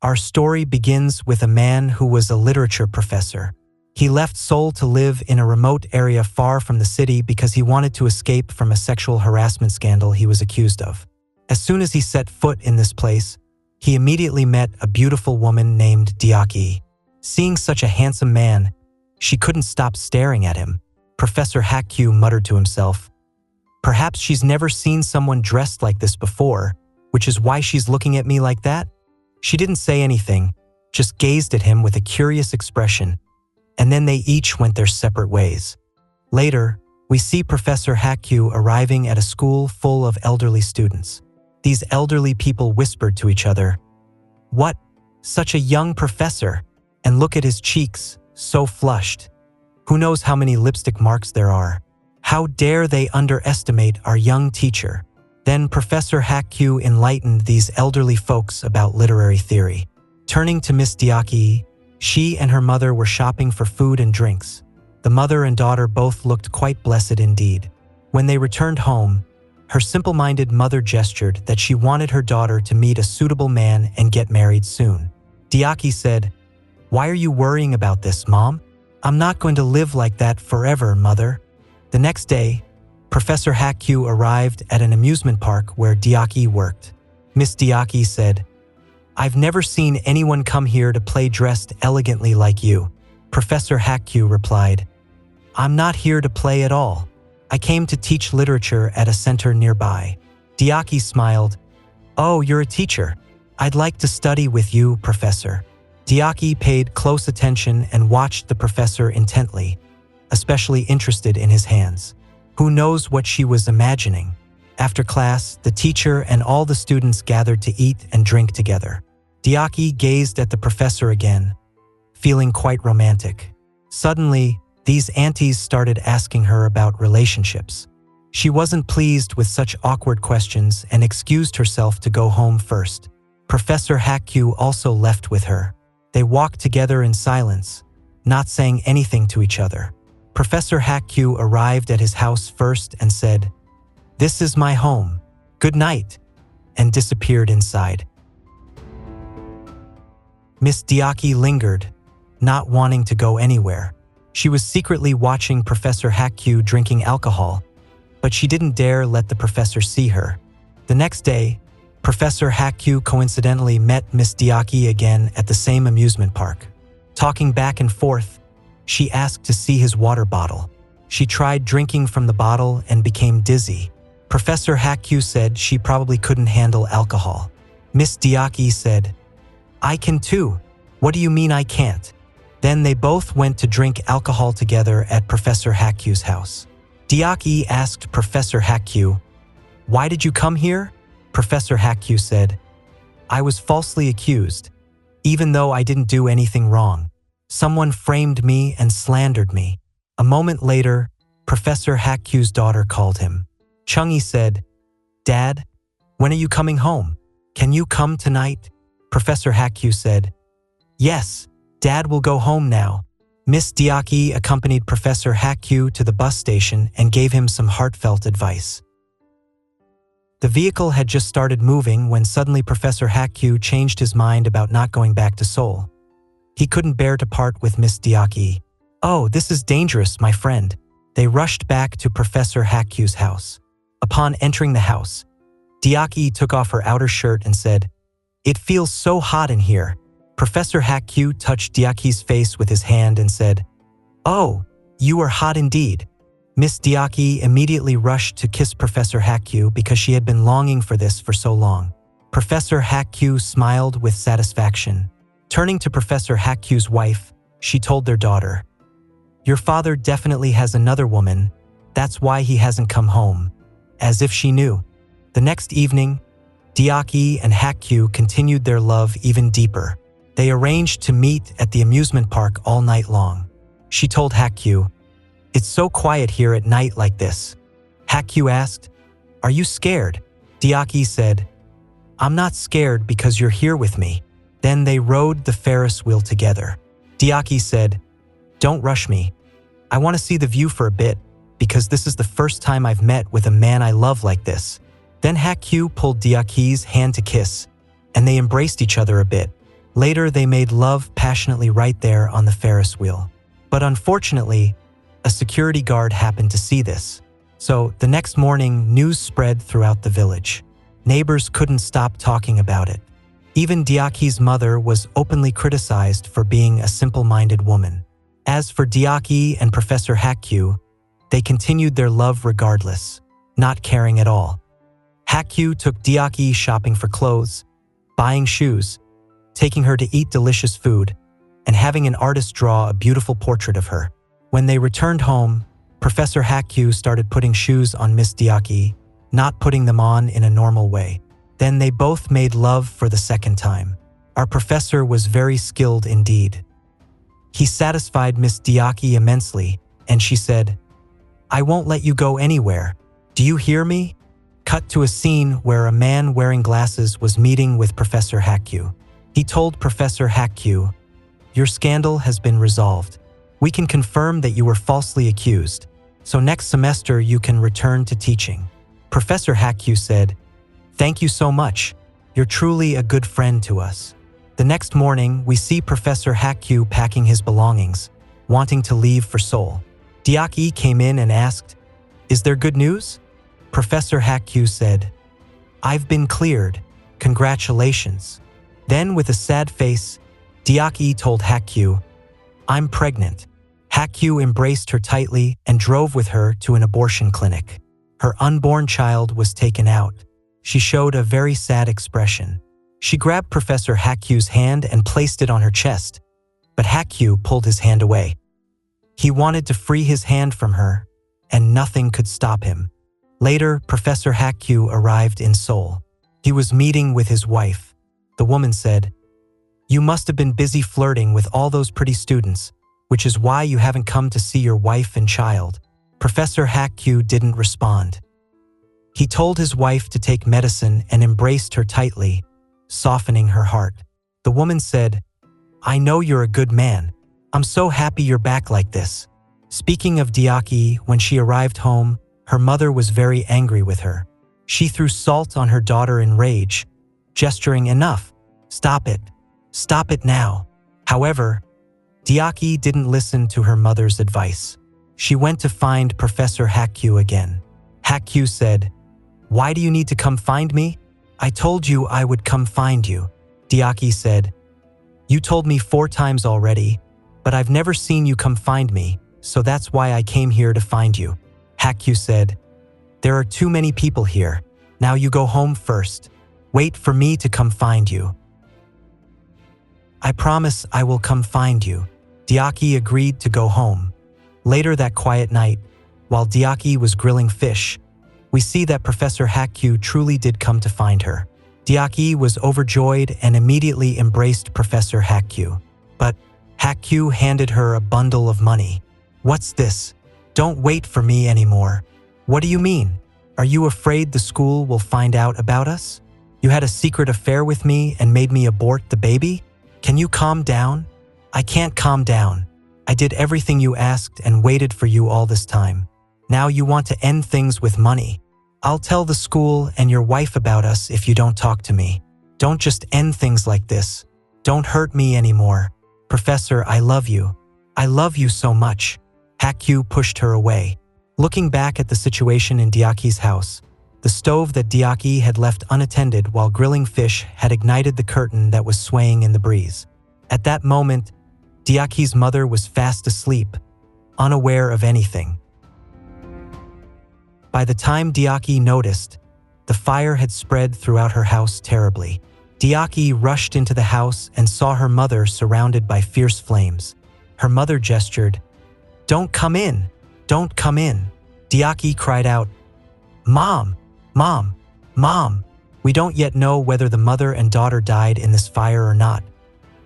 Our story begins with a man who was a literature professor. He left Seoul to live in a remote area far from the city because he wanted to escape from a sexual harassment scandal he was accused of. As soon as he set foot in this place, he immediately met a beautiful woman named Deokee. Seeing such a handsome man, she couldn't stop staring at him. Professor Hak-kyu muttered to himself, "Perhaps she's never seen someone dressed like this before, which is why she's looking at me like that." She didn't say anything, just gazed at him with a curious expression, and then they each went their separate ways. Later, we see Professor Hak-kyu arriving at a school full of elderly students. These elderly people whispered to each other, "What? Such a young professor! And look at his cheeks, so flushed. Who knows how many lipstick marks there are? How dare they underestimate our young teacher?" Then Professor Hak-kyu enlightened these elderly folks about literary theory. Turning to Miss Deokee, she and her mother were shopping for food and drinks. The mother and daughter both looked quite blessed indeed. When they returned home, her simple-minded mother gestured that she wanted her daughter to meet a suitable man and get married soon. Deokee said, "Why are you worrying about this, Mom? I'm not going to live like that forever, Mother." The next day, Professor Hak-kyu arrived at an amusement park where Deokee worked. Miss Deokee said, "I've never seen anyone come here to play dressed elegantly like you." Professor Hak-kyu replied, "I'm not here to play at all. I came to teach literature at a center nearby." Deokee smiled, "Oh, you're a teacher. I'd like to study with you, Professor." Deokee paid close attention and watched the professor intently, especially interested in his hands. Who knows what she was imagining? After class, the teacher and all the students gathered to eat and drink together. Deokee gazed at the professor again, feeling quite romantic. Suddenly, these aunties started asking her about relationships. She wasn't pleased with such awkward questions and excused herself to go home first. Professor Hak-kyu also left with her. They walked together in silence, not saying anything to each other. Professor Hak-kyu arrived at his house first and said, "This is my home. Good night," and disappeared inside. Miss Deokee lingered, not wanting to go anywhere. She was secretly watching Professor Hak-kyu drinking alcohol, but she didn't dare let the professor see her. The next day, Professor Hak-kyu coincidentally met Miss Deokee again at the same amusement park. Talking back and forth, she asked to see his water bottle. She tried drinking from the bottle and became dizzy. Professor Hak-kyu said she probably couldn't handle alcohol. Miss Deokee said, "I can too. What do you mean I can't?" Then they both went to drink alcohol together at Professor Hak-kyu's house. Deokee asked Professor Hak-kyu, "Why did you come here?" Professor Hak-kyu said, "I was falsely accused, even though I didn't do anything wrong. Someone framed me and slandered me." A moment later, Professor Hak-kyu's daughter called him. Chungee said, "Dad, when are you coming home? Can you come tonight?" Professor Hak-kyu said, "Yes, Dad will go home now." Miss Deokee accompanied Professor Hak-kyu to the bus station and gave him some heartfelt advice. The vehicle had just started moving when suddenly Professor Hak-kyu changed his mind about not going back to Seoul. He couldn't bear to part with Miss Deokee. "Oh, this is dangerous, my friend." They rushed back to Professor Hak-kyu's house. Upon entering the house, Deokee took off her outer shirt and said, "It feels so hot in here." Professor Hak-kyu touched Deokee's face with his hand and said, "Oh, you are hot indeed." Miss Deokee immediately rushed to kiss Professor Hak-kyu because she had been longing for this for so long. Professor Hak-kyu smiled with satisfaction. Turning to Professor Hak-kyu's wife, she told their daughter, "Your father definitely has another woman. That's why he hasn't come home." As if she knew. The next evening, Deokee and Hak-kyu continued their love even deeper. They arranged to meet at the amusement park all night long. She told Hak-kyu, "It's so quiet here at night like this." Hak-kyu asked, "Are you scared?" Deokee said, "I'm not scared because you're here with me." Then they rode the Ferris wheel together. Deokee said, "Don't rush me. I want to see the view for a bit because this is the first time I've met with a man I love like this." Then Hak-kyu pulled Deokee's hand to kiss, and they embraced each other a bit. Later, they made love passionately right there on the Ferris wheel. But unfortunately, a security guard happened to see this. So, the next morning, news spread throughout the village. Neighbors couldn't stop talking about it. Even Deokee's mother was openly criticized for being a simple-minded woman. As for Deokee and Professor Hak-kyu, they continued their love regardless, not caring at all. Hak-kyu took Deokee shopping for clothes, buying shoes, taking her to eat delicious food, and having an artist draw a beautiful portrait of her. When they returned home, Professor Hak-kyu started putting shoes on Miss Deokee, not putting them on in a normal way. Then they both made love for the second time. Our professor was very skilled indeed. He satisfied Miss Deokee immensely, and she said, "I won't let you go anywhere. Do you hear me?" Cut to a scene where a man wearing glasses was meeting with Professor Hak-kyu. He told Professor Hak-kyu, "Your scandal has been resolved. We can confirm that you were falsely accused, so next semester you can return to teaching." Professor Hak-kyu said, "Thank you so much. You're truly a good friend to us." The next morning, we see Professor Hak-kyu packing his belongings, wanting to leave for Seoul. Deokee came in and asked, "Is there good news?" Professor Hak-kyu said, "I've been cleared. Congratulations." Then, with a sad face, Deokee told Hak-kyu, "I'm pregnant." Hak-kyu embraced her tightly and drove with her to an abortion clinic. Her unborn child was taken out. She showed a very sad expression. She grabbed Professor Hak-kyu's hand and placed it on her chest, but Hak-kyu pulled his hand away. He wanted to free his hand from her, and nothing could stop him. Later, Professor Hak-kyu arrived in Seoul. He was meeting with his wife. The woman said, "You must have been busy flirting with all those pretty students, which is why you haven't come to see your wife and child." Professor Hak-kyu didn't respond. He told his wife to take medicine and embraced her tightly, softening her heart. The woman said, "I know you're a good man. I'm so happy you're back like this." Speaking of Deokee, when she arrived home, her mother was very angry with her. She threw salt on her daughter in rage, gesturing, "Enough. Stop it. Stop it now." However, Deokee didn't listen to her mother's advice. She went to find Professor Hak-kyu again. Hak-kyu said, "Why do you need to come find me? I told you I would come find you." Deokee said, "You told me 4 times already, but I've never seen you come find me, so that's why I came here to find you." Hak-kyu said, "There are too many people here. Now you go home first. Wait for me to come find you." "I promise I will come find you." Deokee agreed to go home. Later that quiet night, while Deokee was grilling fish, we see that Professor Hak-kyu truly did come to find her. Deokee was overjoyed and immediately embraced Professor Hak-kyu. But Hak-kyu handed her a bundle of money. "What's this? Don't wait for me anymore." "What do you mean? Are you afraid the school will find out about us? You had a secret affair with me and made me abort the baby? Can you calm down?" "I can't calm down. I did everything you asked and waited for you all this time. Now you want to end things with money. I'll tell the school and your wife about us if you don't talk to me. Don't just end things like this. Don't hurt me anymore. Professor, I love you. I love you so much." Hak-kyu pushed her away. Looking back at the situation in Deokee's house, the stove that Deokee had left unattended while grilling fish had ignited the curtain that was swaying in the breeze. At that moment, Deokee's mother was fast asleep, unaware of anything. By the time Deokee noticed, the fire had spread throughout her house terribly. Deokee rushed into the house and saw her mother surrounded by fierce flames. Her mother gestured, "Don't come in! Don't come in!" Deokee cried out, "Mom! Mom! Mom!" We don't yet know whether the mother and daughter died in this fire or not,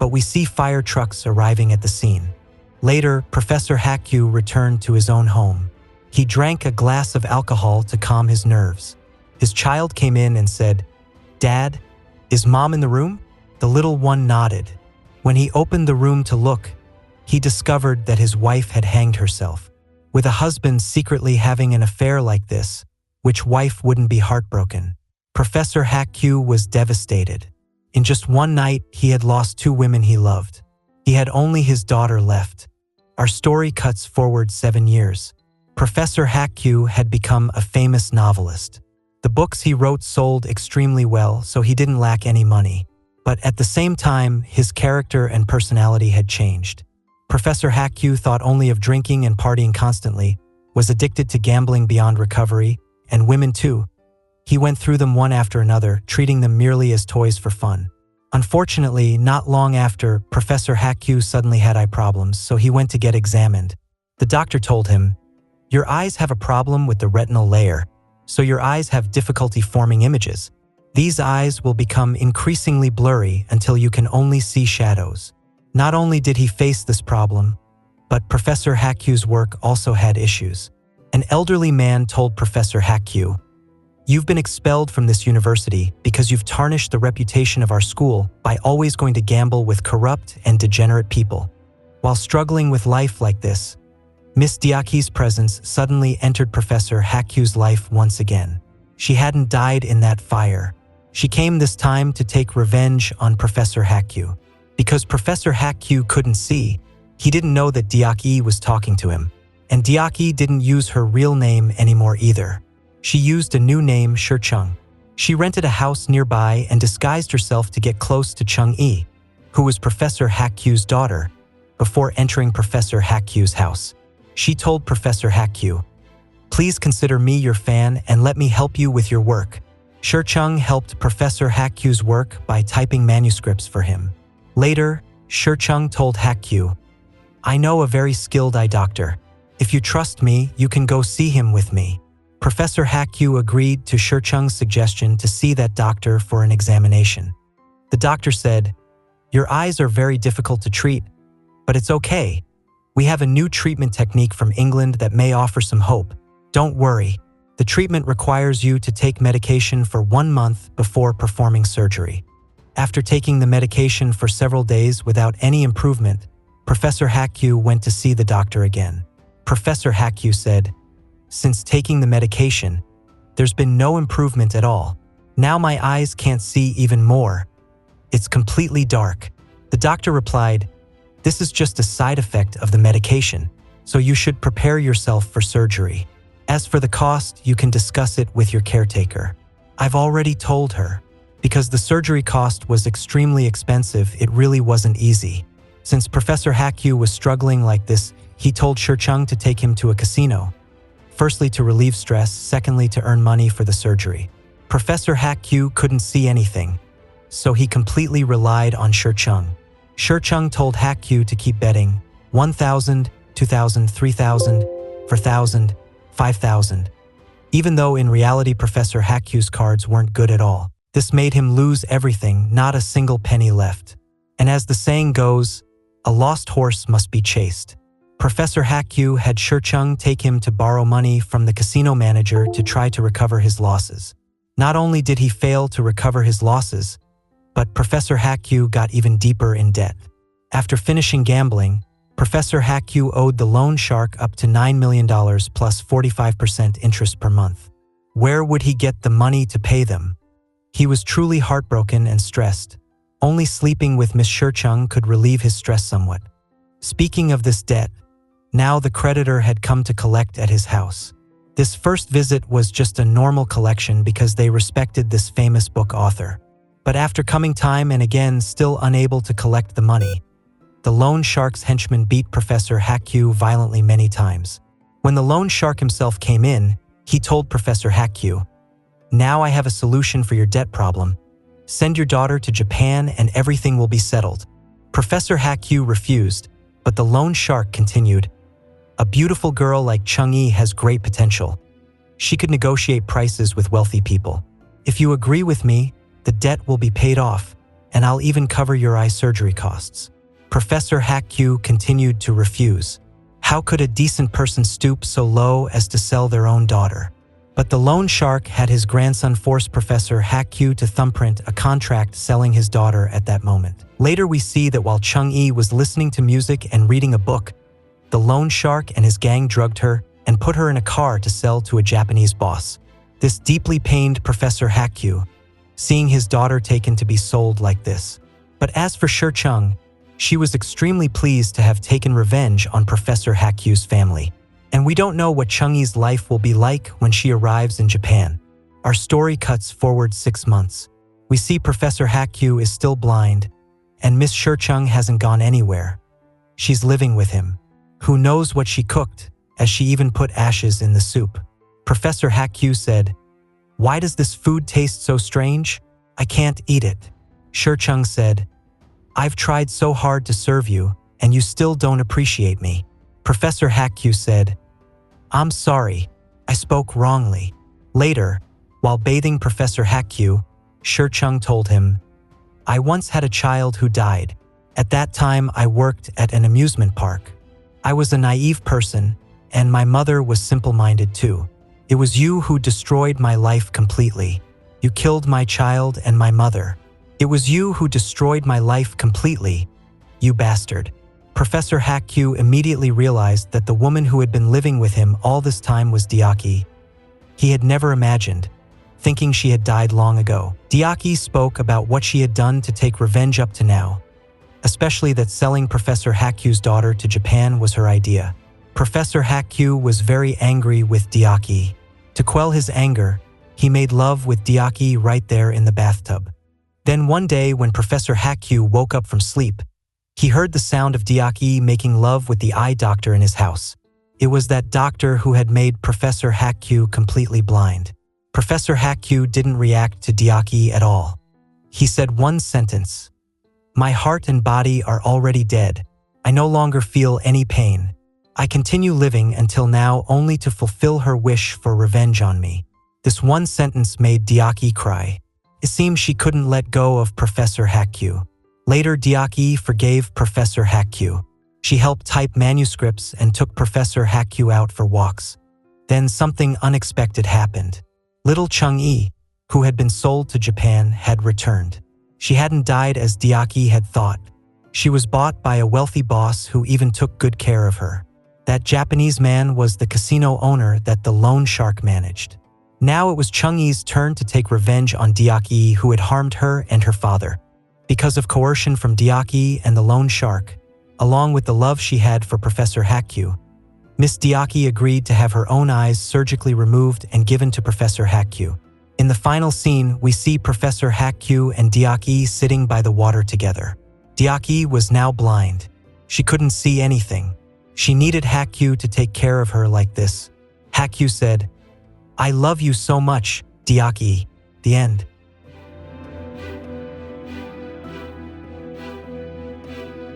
but we see fire trucks arriving at the scene. Later, Professor Hak-kyu returned to his own home. He drank a glass of alcohol to calm his nerves. His child came in and said, "Dad, is Mom in the room?" The little one nodded. When he opened the room to look, he discovered that his wife had hanged herself. With a husband secretly having an affair like this, which wife wouldn't be heartbroken? Professor Hak-kyu was devastated. In just one night, he had lost 2 women he loved. He had only his daughter left. Our story cuts forward 7 years. Professor Hak-kyu had become a famous novelist. The books he wrote sold extremely well, so he didn't lack any money. But at the same time, his character and personality had changed. Professor Hak-kyu thought only of drinking and partying constantly, was addicted to gambling beyond recovery, and women too. He went through them one after another, treating them merely as toys for fun. Unfortunately, not long after, Professor Hak-kyu suddenly had eye problems, so he went to get examined. The doctor told him, "Your eyes have a problem with the retinal layer, so your eyes have difficulty forming images. These eyes will become increasingly blurry until you can only see shadows." Not only did he face this problem, but Professor Hak-kyu's work also had issues. An elderly man told Professor Hak-kyu, "You've been expelled from this university because you've tarnished the reputation of our school by always going to gamble with corrupt and degenerate people." While struggling with life like this, Miss Deokee's presence suddenly entered Professor Hak-kyu's life once again. She hadn't died in that fire. She came this time to take revenge on Professor Hak-kyu. Because Professor Hak-kyu couldn't see, he didn't know that Deokee was talking to him. And Deokee didn't use her real name anymore either. She used a new name, Se-jung. She rented a house nearby and disguised herself to get close to Chungee, who was Professor Hak-kyu's daughter, before entering Professor Hak-kyu's house. She told Professor Hak-kyu, "Please consider me your fan and let me help you with your work." Se-jung helped Professor Hak-kyu's work by typing manuscripts for him. Later, Se-jung told Hak-kyu, "I know a very skilled eye doctor. If you trust me, you can go see him with me." Professor Hak-kyu agreed to Se-jung's suggestion to see that doctor for an examination. The doctor said, "Your eyes are very difficult to treat, but it's okay. We have a new treatment technique from England that may offer some hope. Don't worry. The treatment requires you to take medication for 1 month before performing surgery." After taking the medication for several days without any improvement, Professor Hak-kyu went to see the doctor again. Professor Hak-kyu said, "Since taking the medication, there's been no improvement at all. Now my eyes can't see even more. It's completely dark." The doctor replied, "This is just a side effect of the medication, so you should prepare yourself for surgery. As for the cost, you can discuss it with your caretaker." I've already told her. Because the surgery cost was extremely expensive, it really wasn't easy. Since Professor Hak-kyu was struggling like this, he told Se-jung to take him to a casino. Firstly, to relieve stress, secondly, to earn money for the surgery. Professor Hak-kyu couldn't see anything, so he completely relied on Se-jung. Se-jung told Hak-kyu to keep betting 1,000, 2,000, 3,000, 4,000, 5,000. Even though in reality Professor Hak-kyu's cards weren't good at all. This made him lose everything, not a single penny left. And as the saying goes, a lost horse must be chased. Professor Hak-kyu had Se-jung take him to borrow money from the casino manager to try to recover his losses. Not only did he fail to recover his losses, but Professor Hak-kyu got even deeper in debt. After finishing gambling, Professor Hak-kyu owed the loan shark up to $9 million plus 45% interest per month. Where would he get the money to pay them? He was truly heartbroken and stressed. Only sleeping with Miss Se-jung could relieve his stress somewhat. Speaking of this debt, now the creditor had come to collect at his house. This first visit was just a normal collection because they respected this famous book author. But after coming time and again still unable to collect the money, the loan shark's henchman beat Professor Hak-kyu violently many times. When the loan shark himself came in, he told Professor Hak-kyu, "Now I have a solution for your debt problem. Send your daughter to Japan and everything will be settled." Professor Hak-kyu refused, but the loan shark continued, "A beautiful girl like Chungee has great potential. She could negotiate prices with wealthy people. If you agree with me, the debt will be paid off, and I'll even cover your eye surgery costs." Professor Hak-kyu continued to refuse. How could a decent person stoop so low as to sell their own daughter? But the loan shark had his grandson force Professor Hak-kyu to thumbprint a contract selling his daughter at that moment. Later we see that while Chungee was listening to music and reading a book, the loan shark and his gang drugged her and put her in a car to sell to a Japanese boss. This deeply pained Professor Hak-kyu, seeing his daughter taken to be sold like this. But as for Se-jung, she was extremely pleased to have taken revenge on Professor Hak-kyu's family. And we don't know what Chungee's life will be like when she arrives in Japan. Our story cuts forward 6 months. We see Professor Hak-kyu is still blind, and Miss Se-jung hasn't gone anywhere. She's living with him. Who knows what she cooked, as she even put ashes in the soup. Professor Hak-kyu said, "Why does this food taste so strange? I can't eat it." Se-jung said, "I've tried so hard to serve you, and you still don't appreciate me." Professor Hak-kyu said, "I'm sorry, I spoke wrongly." Later, while bathing Professor Hak-kyu, Se-jung told him, "I once had a child who died. At that time I worked at an amusement park. I was a naive person, and my mother was simple-minded too. It was you who destroyed my life completely. You killed my child and my mother. It was you who destroyed my life completely, you bastard." Professor Hak-kyu immediately realized that the woman who had been living with him all this time was Deokee. He had never imagined, thinking she had died long ago. Deokee spoke about what she had done to take revenge up to now, especially that selling Professor Hak-kyu's daughter to Japan was her idea. Professor Hak-kyu was very angry with Deokee. To quell his anger, he made love with Deokee right there in the bathtub. Then one day when Professor Hak-kyu woke up from sleep, he heard the sound of Deokee making love with the eye doctor in his house. It was that doctor who had made Professor Hak-kyu completely blind. Professor Hak-kyu didn't react to Deokee at all. He said one sentence, "My heart and body are already dead. I no longer feel any pain. I continue living until now only to fulfill her wish for revenge on me." This one sentence made Deokee cry. It seemed she couldn't let go of Professor Hak-kyu. Later, Deokee forgave Professor Hak-kyu. She helped type manuscripts and took Professor Hak-kyu out for walks. Then something unexpected happened. Little Chungee, who had been sold to Japan, had returned. She hadn't died as Deokee had thought. She was bought by a wealthy boss who even took good care of her. That Japanese man was the casino owner that the loan shark managed. Now it was Chungee's turn to take revenge on Deokee, who had harmed her and her father. Because of coercion from Deokee and the loan shark, along with the love she had for Professor Hak-kyu, Miss Deokee agreed to have her own eyes surgically removed and given to Professor Hak-kyu. In the final scene, we see Professor Hak-kyu and Deokee sitting by the water together. Deokee was now blind. She couldn't see anything. She needed Hak-kyu to take care of her like this. Hak-kyu said, "I love you so much, Deokee." The end.